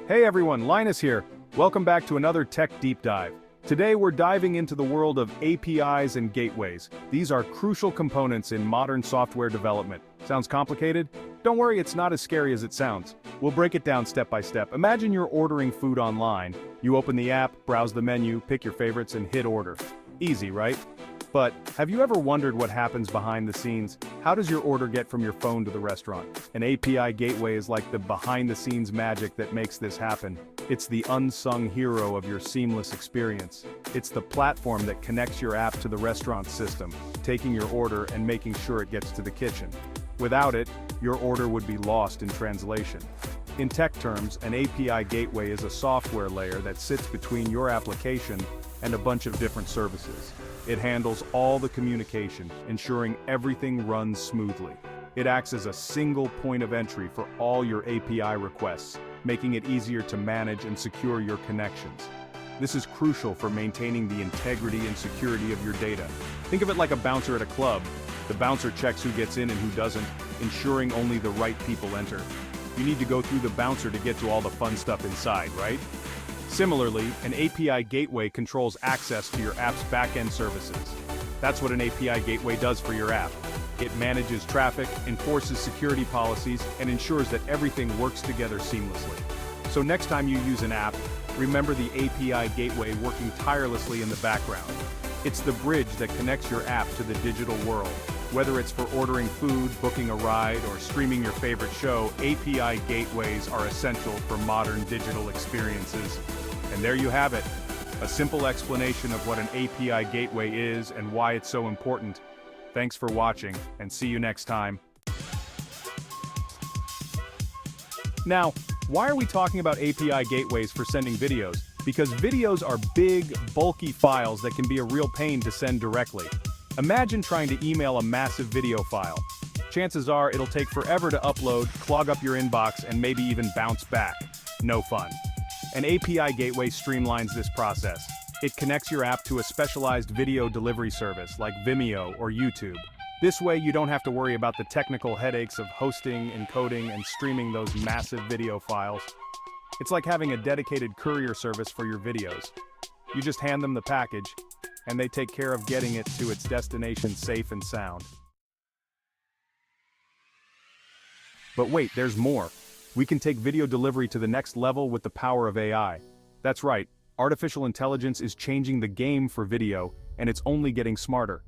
Hey everyone, Linus here. Welcome back to another Tech Deep Dive. Today we're diving into the world of APIs and gateways. These are crucial components in modern software development. Sounds complicated? Don't worry, it's not as scary as it sounds. We'll break it down step by step. Imagine you're ordering food online. You open the app, browse the menu, pick your favorites, and hit order. Easy, right? But have you ever wondered what happens behind the scenes? How does your order get from your phone to the restaurant? An API gateway is like the behind-the-scenes magic that makes this happen. It's the unsung hero of your seamless experience. It's the platform that connects your app to the restaurant system, taking your order and making sure it gets to the kitchen. Without it, your order would be lost in translation. In tech terms, an API gateway is a software layer that sits between your application and a bunch of different services. It handles all the communication, ensuring everything runs smoothly. It acts as a single point of entry for all your API requests, making it easier to manage and secure your connections. This is crucial for maintaining the integrity and security of your data. Think of it like a bouncer at a club. The bouncer checks who gets in and who doesn't, ensuring only the right people enter. You need to go through the bouncer to get to all the fun stuff inside, right? Similarly, an API gateway controls access to your app's back-end services. That's what an API gateway does for your app. It manages traffic, enforces security policies, and ensures that everything works together seamlessly. So next time you use an app, remember the API gateway working tirelessly in the background. It's the bridge that connects your app to the digital world. Whether it's for ordering food, booking a ride, or streaming your favorite show, API gateways are essential for modern digital experiences. And there you have it, a simple explanation of what an API gateway is and why it's so important. Thanks for watching, and see you next time. Now, why are we talking about API gateways for sending videos? Because videos are big, bulky files that can be a real pain to send directly. Imagine trying to email a massive video file. Chances are it'll take forever to upload, clog up your inbox, and maybe even bounce back. No fun. An API gateway streamlines this process. It connects your app to a specialized video delivery service like Vimeo or YouTube. This way you don't have to worry about the technical headaches of hosting, encoding, and streaming those massive video files. It's like having a dedicated courier service for your videos. You just hand them the package, and they take care of getting it to its destination safe and sound. But wait, there's more. We can take video delivery to the next level with the power of AI. That's right, artificial intelligence is changing the game for video, and it's only getting smarter.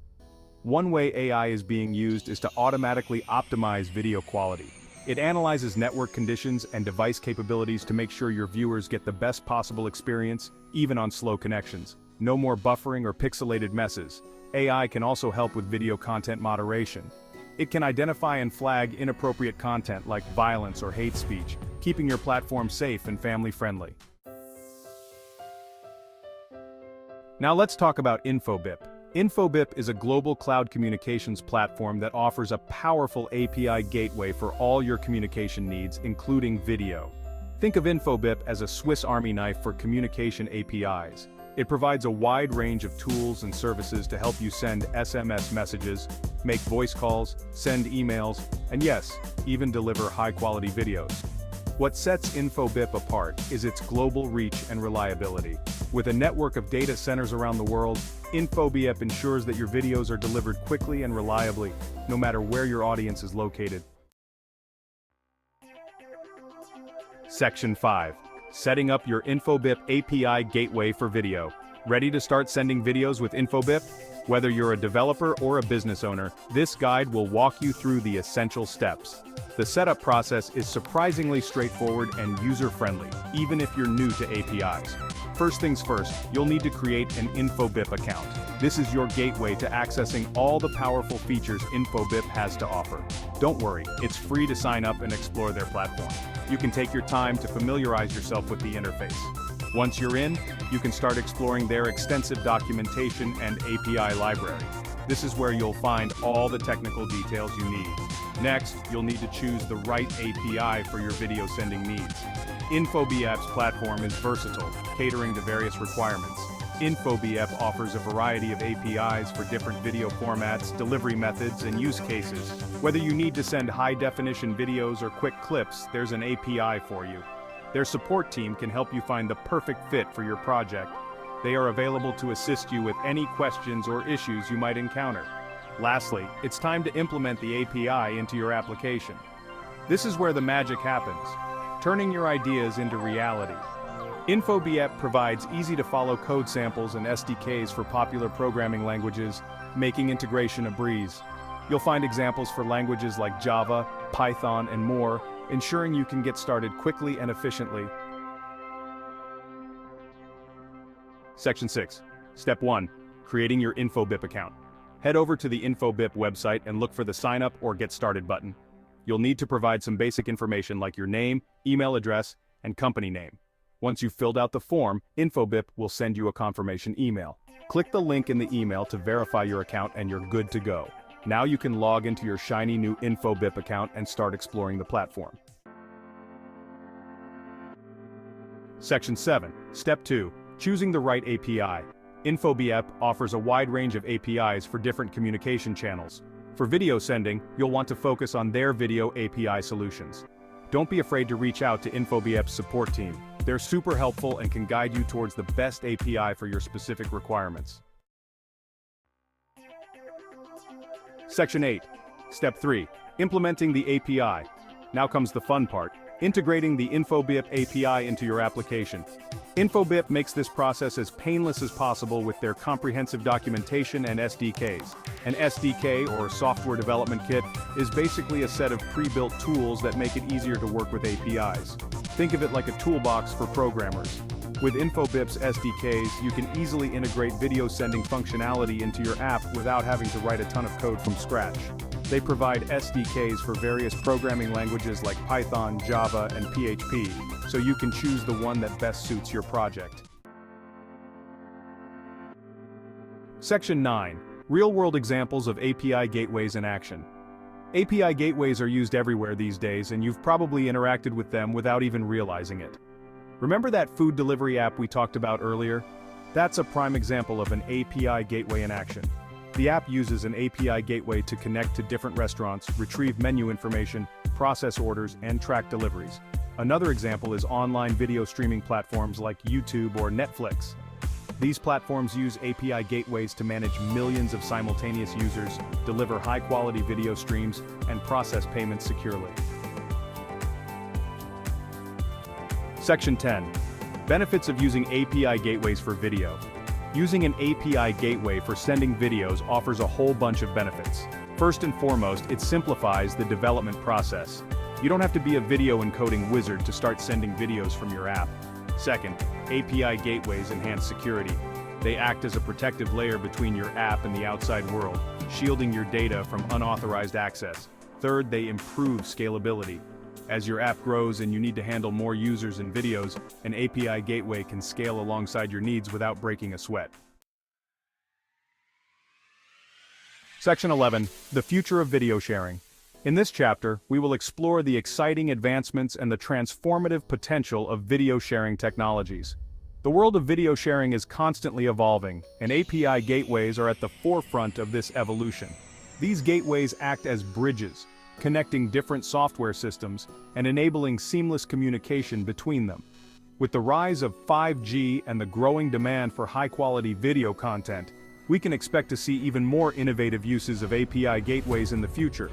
One way AI is being used is to automatically optimize video quality. It analyzes network conditions and device capabilities to make sure your viewers get the best possible experience, even on slow connections. No more buffering or pixelated messes. AI can also help with video content moderation. It can identify and flag inappropriate content like violence or hate speech, keeping your platform safe and family-friendly. Now let's talk about Infobip. Infobip is a global cloud communications platform that offers a powerful API gateway for all your communication needs, including video. Think of Infobip as a Swiss Army knife for communication APIs. It provides a wide range of tools and services to help you send SMS messages, make voice calls, send emails, and yes, even deliver high-quality videos. What sets Infobip apart is its global reach and reliability. With a network of data centers around the world, Infobip ensures that your videos are delivered quickly and reliably, no matter where your audience is located. Section 5. Setting up your Infobip API gateway for video. Ready to start sending videos with Infobip? Whether you're a developer or a business owner, this guide will walk you through the essential steps. The setup process is surprisingly straightforward and user-friendly, even if you're new to APIs. First things first, you'll need to create an Infobip account. This is your gateway to accessing all the powerful features Infobip has to offer. Don't worry, it's free to sign up and explore their platform. You can take your time to familiarize yourself with the interface. Once you're in, you can start exploring their extensive documentation and API library. This is where you'll find all the technical details you need. Next, you'll need to choose the right API for your video sending needs. Infobip's platform is versatile, catering to various requirements. Infobip offers a variety of APIs for different video formats, delivery methods, and use cases. Whether you need to send high-definition videos or quick clips, there's an API for you. Their support team can help you find the perfect fit for your project. They are available to assist you with any questions or issues you might encounter. Lastly, it's time to implement the API into your application. This is where the magic happens, turning your ideas into reality. Infobip provides easy-to-follow code samples and SDKs for popular programming languages, making integration a breeze. You'll find examples for languages like Java, Python, and more, ensuring you can get started quickly and efficiently. Section 6. Step 1. Creating your Infobip account. Head over to the Infobip website and look for the Sign Up or Get Started button. You'll need to provide some basic information like your name, email address, and company name. Once you've filled out the form, Infobip will send you a confirmation email. Click the link in the email to verify your account and you're good to go. Now you can log into your shiny new Infobip account and start exploring the platform. Section 7. Step 2. Choosing the right API. Infobip offers a wide range of APIs for different communication channels. For video sending, you'll want to focus on their video API solutions. Don't be afraid to reach out to Infobip's support team. They're super helpful and can guide you towards the best API for your specific requirements. Section 8. Step 3. Implementing the API. Now comes the fun part, integrating the Infobip API into your application. Infobip makes this process as painless as possible with their comprehensive documentation and SDKs. An SDK, or Software Development Kit, is basically a set of pre-built tools that make it easier to work with APIs. Think of it like a toolbox for programmers. With Infobip's SDKs, you can easily integrate video sending functionality into your app without having to write a ton of code from scratch. They provide SDKs for various programming languages like Python, Java, and PHP, so you can choose the one that best suits your project. Section 9. Real-world examples of API gateways in action. API gateways are used everywhere these days, and you've probably interacted with them without even realizing it. Remember that food delivery app we talked about earlier? That's a prime example of an API gateway in action. The app uses an API gateway to connect to different restaurants, retrieve menu information, process orders, and track deliveries. Another example is online video streaming platforms like YouTube or Netflix. These platforms use API gateways to manage millions of simultaneous users, deliver high-quality video streams, and process payments securely. Section 10. Benefits of using API gateways for video. Using an API gateway for sending videos offers a whole bunch of benefits. First and foremost, it simplifies the development process. You don't have to be a video encoding wizard to start sending videos from your app. Second, API gateways enhance security. They act as a protective layer between your app and the outside world, shielding your data from unauthorized access. Third, they improve scalability. As your app grows and you need to handle more users and videos, an API gateway can scale alongside your needs without breaking a sweat. Section 11. The future of video sharing. In this chapter, we will explore the exciting advancements and the transformative potential of video sharing technologies. The world of video sharing is constantly evolving, and API gateways are at the forefront of this evolution. These gateways act as bridges, connecting different software systems and enabling seamless communication between them. With the rise of 5G and the growing demand for high-quality video content, we can expect to see even more innovative uses of API gateways in the future.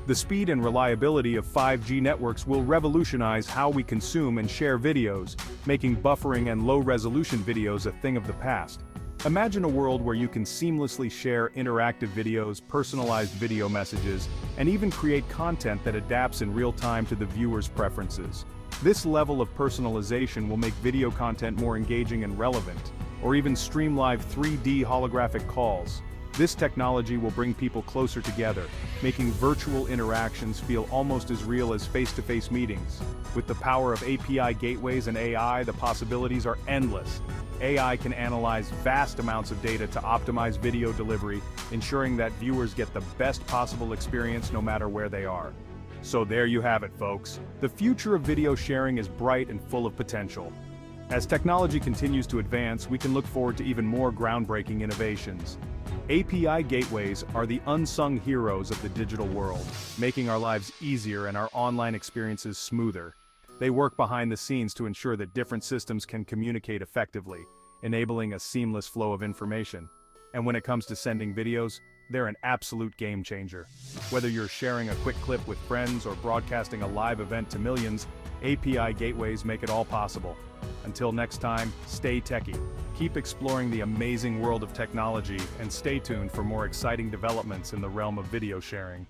The speed and reliability of 5G networks will revolutionize how we consume and share videos, making buffering and low-resolution videos a thing of the past. Imagine a world where you can seamlessly share interactive videos, personalized video messages, and even create content that adapts in real time to the viewer's preferences. This level of personalization will make video content more engaging and relevant, or even stream live 3D holographic calls. This technology will bring people closer together, making virtual interactions feel almost as real as face-to-face meetings. With the power of API gateways and AI, the possibilities are endless. AI can analyze vast amounts of data to optimize video delivery, ensuring that viewers get the best possible experience no matter where they are. So there you have it, folks. The future of video sharing is bright and full of potential. As technology continues to advance, we can look forward to even more groundbreaking innovations. API gateways are the unsung heroes of the digital world, making our lives easier and our online experiences smoother. They work behind the scenes to ensure that different systems can communicate effectively, enabling a seamless flow of information. And when it comes to sending videos, they're an absolute game changer. Whether you're sharing a quick clip with friends or broadcasting a live event to millions, API gateways make it all possible. Until next time, stay techie. Keep exploring the amazing world of technology and stay tuned for more exciting developments in the realm of video sharing.